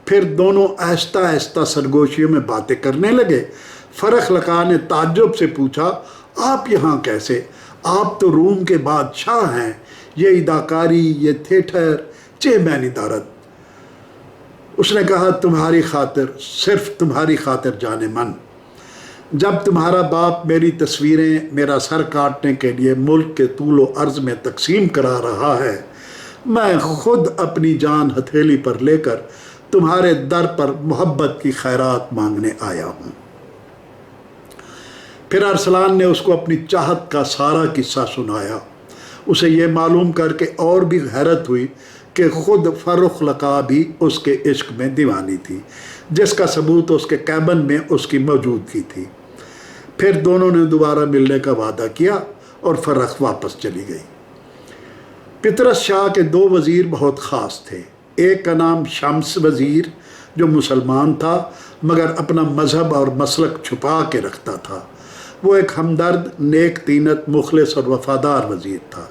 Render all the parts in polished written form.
پھر دونوں آہستہ آہستہ سرگوشیوں میں باتیں کرنے لگے۔ فرخ لقا نے تعجب سے پوچھا، آپ یہاں کیسے؟ آپ تو روم کے بادشاہ ہیں، یہ اداکاری، یہ تھیٹر، چہ بینی دارت۔ اس نے کہا، تمہاری خاطر، صرف تمہاری خاطر جانے من، جب تمہارا باپ میری تصویریں میرا سر کاٹنے کے لیے ملک کے طول و عرض میں تقسیم کرا رہا ہے، میں خود اپنی جان ہتھیلی پر لے کر تمہارے در پر محبت کی خیرات مانگنے آیا ہوں۔ پھر ارسلان نے اس کو اپنی چاہت کا سارا قصہ سنایا۔ اسے یہ معلوم کر کے اور بھی حیرت ہوئی کہ خود فرخ لقا بھی اس کے عشق میں دیوانی تھی، جس کا ثبوت اس کے کیبن میں اس کی موجودگی تھی۔ پھر دونوں نے دوبارہ ملنے کا وعدہ کیا اور فرخ واپس چلی گئی۔ پطرس شاہ کے دو وزیر بہت خاص تھے۔ ایک کا نام شمس وزیر، جو مسلمان تھا مگر اپنا مذہب اور مسلک چھپا کے رکھتا تھا۔ وہ ایک ہمدرد، نیک طینت، مخلص اور وفادار وزیر تھا،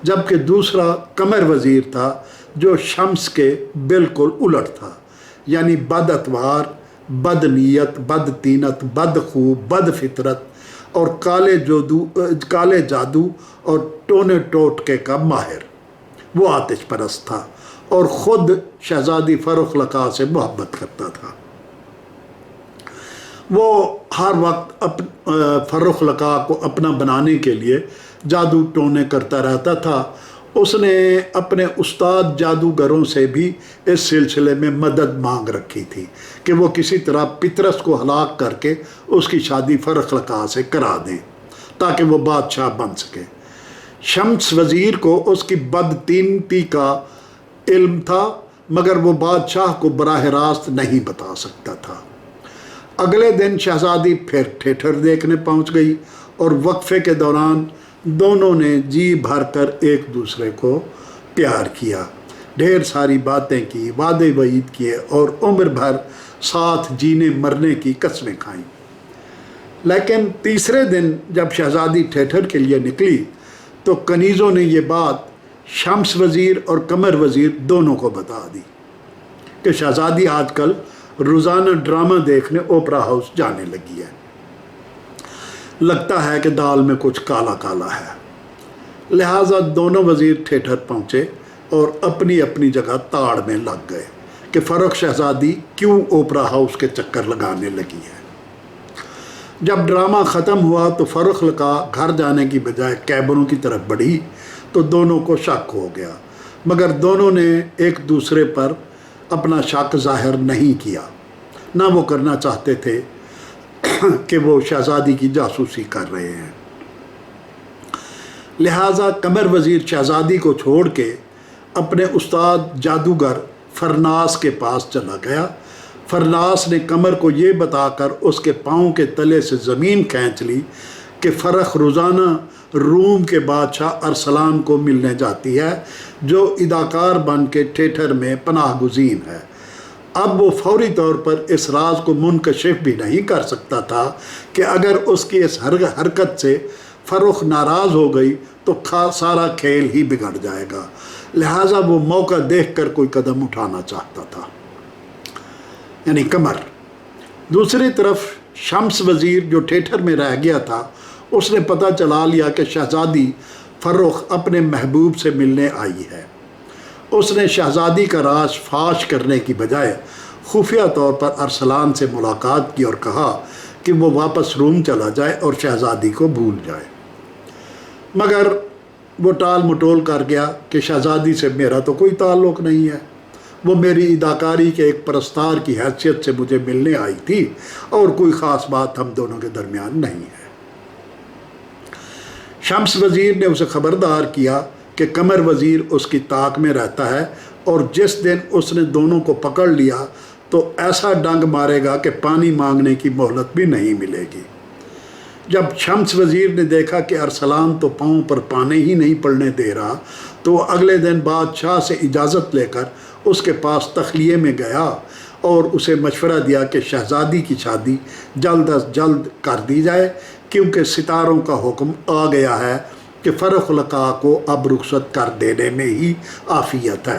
جبکہ دوسرا قمر وزیر تھا، جو شمس کے بالکل الٹ تھا، یعنی بد اتوار، بد نیت، بد طینت، بد خو، بد فطرت اور کالے جادو اور ٹونے ٹوٹکے کا ماہر۔ وہ آتش پرست تھا اور خود شہزادی فرخ لقا سے محبت کرتا تھا۔ وہ ہر وقت فرخ لقا کو اپنا بنانے کے لیے جادو ٹونے کرتا رہتا تھا۔ اس نے اپنے استاد جادوگروں سے بھی اس سلسلے میں مدد مانگ رکھی تھی کہ وہ کسی طرح پطرس کو ہلاک کر کے اس کی شادی فرخ لقا سے کرا دیں تاکہ وہ بادشاہ بن سکے۔ شمس وزیر کو اس کی بدطینتی کا علم تھا مگر وہ بادشاہ کو براہ راست نہیں بتا سکتا تھا۔ اگلے دن شہزادی پھر تھیٹر دیکھنے پہنچ گئی اور وقفے کے دوران دونوں نے جی بھر کر ایک دوسرے کو پیار کیا، ڈھیر ساری باتیں کی، وعدے وعید کیے اور عمر بھر ساتھ جینے مرنے کی قسمیں کھائیں۔ لیکن تیسرے دن جب شہزادی تھیٹر کے لیے نکلی تو کنیزوں نے یہ بات شمس وزیر اور قمر وزیر دونوں کو بتا دی کہ شہزادی آج کل روزانہ ڈرامہ دیکھنے اوپرا ہاؤس جانے لگی ہے۔ لگتا ہے کہ دال میں کچھ کالا کالا ہے۔ لہٰذا دونوں وزیر تھیٹر پہنچے اور اپنی اپنی جگہ تاڑ میں لگ گئے کہ فرخ شہزادی کیوں اوپرا ہاؤس کے چکر لگانے لگی ہے۔ جب ڈرامہ ختم ہوا تو فرخ لقا گھر جانے کی بجائے کیبنوں کی طرف بڑھی تو دونوں کو شک ہو گیا، مگر دونوں نے ایک دوسرے پر اپنا شک ظاہر نہیں کیا، نہ وہ کرنا چاہتے تھے کہ وہ شہزادی کی جاسوسی کر رہے ہیں۔ لہٰذا قمر وزیر شہزادی کو چھوڑ کے اپنے استاد جادوگر فرناس کے پاس چلا گیا۔ فرناس نے قمر کو یہ بتا کر اس کے پاؤں کے تلے سے زمین کھینچ لی کہ فرخ روزانہ روم کے بادشاہ ارسلان کو ملنے جاتی ہے، جو اداکار بن کے تھیٹر میں پناہ گزین ہے۔ اب وہ فوری طور پر اس راز کو منکشف بھی نہیں کر سکتا تھا کہ اگر اس کی اس حرکت سے فرخ ناراض ہو گئی تو سارا کھیل ہی بگڑ جائے گا، لہٰذا وہ موقع دیکھ کر کوئی قدم اٹھانا چاہتا تھا، یعنی قمر۔ دوسری طرف شمس وزیر جو تھیٹر میں رہ گیا تھا، اس نے پتہ چلا لیا کہ شہزادی فرخ اپنے محبوب سے ملنے آئی ہے۔ اس نے شہزادی کا راز فاش کرنے کی بجائے خفیہ طور پر ارسلان سے ملاقات کی اور کہا کہ وہ واپس روم چلا جائے اور شہزادی کو بھول جائے، مگر وہ ٹال مٹول کر گیا کہ شہزادی سے میرا تو کوئی تعلق نہیں ہے، وہ میری اداکاری کے ایک پرستار کی حیثیت سے مجھے ملنے آئی تھی اور کوئی خاص بات ہم دونوں کے درمیان نہیں ہے۔ شمس وزیر نے اسے خبردار کیا کہ قمر وزیر اس کی طاق میں رہتا ہے اور جس دن اس نے دونوں کو پکڑ لیا تو ایسا ڈنگ مارے گا کہ پانی مانگنے کی مہلت بھی نہیں ملے گی۔ جب شمس وزیر نے دیکھا کہ ارسلان تو پاؤں پر پانے ہی نہیں پڑنے دے رہا تو وہ اگلے دن بادشاہ سے اجازت لے کر اس کے پاس تخلیے میں گیا اور اسے مشورہ دیا کہ شہزادی کی شادی جلد از جلد کر دی جائے، کیونکہ ستاروں کا حکم آ گیا ہے کہ فرخ لقا کو اب رخصت کر دینے میں ہی عافیت ہے۔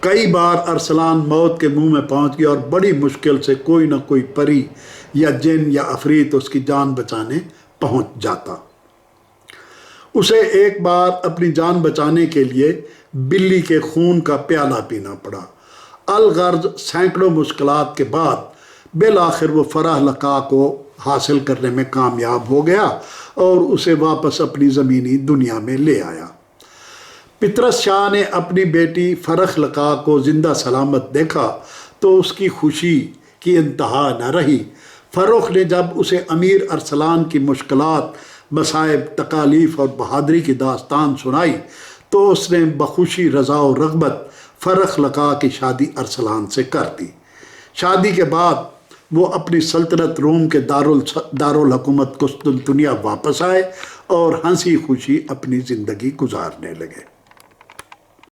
کئی بار ارسلان موت کے منہ میں پہنچ گیا اور بڑی مشکل سے کوئی نہ کوئی پری یا جن یا عفریت اس کی جان بچانے پہنچ جاتا۔ اسے ایک بار اپنی جان بچانے کے لیے بلی کے خون کا پیالہ پینا پڑا۔ الغرض سینکڑوں مشکلات کے بعد بالآخر وہ فرح لقا کو حاصل کرنے میں کامیاب ہو گیا اور اسے واپس اپنی زمینی دنیا میں لے آیا۔ پطرس شاہ نے اپنی بیٹی فرح لقا کو زندہ سلامت دیکھا تو اس کی خوشی کی انتہا نہ رہی۔ فرخ نے جب اسے امیر ارسلان کی مشکلات، مصائب، تکالیف اور بہادری کی داستان سنائی تو اس نے بخوشی رضا و رغبت فرح لقا کی شادی ارسلان سے کر دی۔ شادی کے بعد وہ اپنی سلطنت روم کے دارالحکومت قسطنطنیہ واپس آئے اور ہنسی خوشی اپنی زندگی گزارنے لگے۔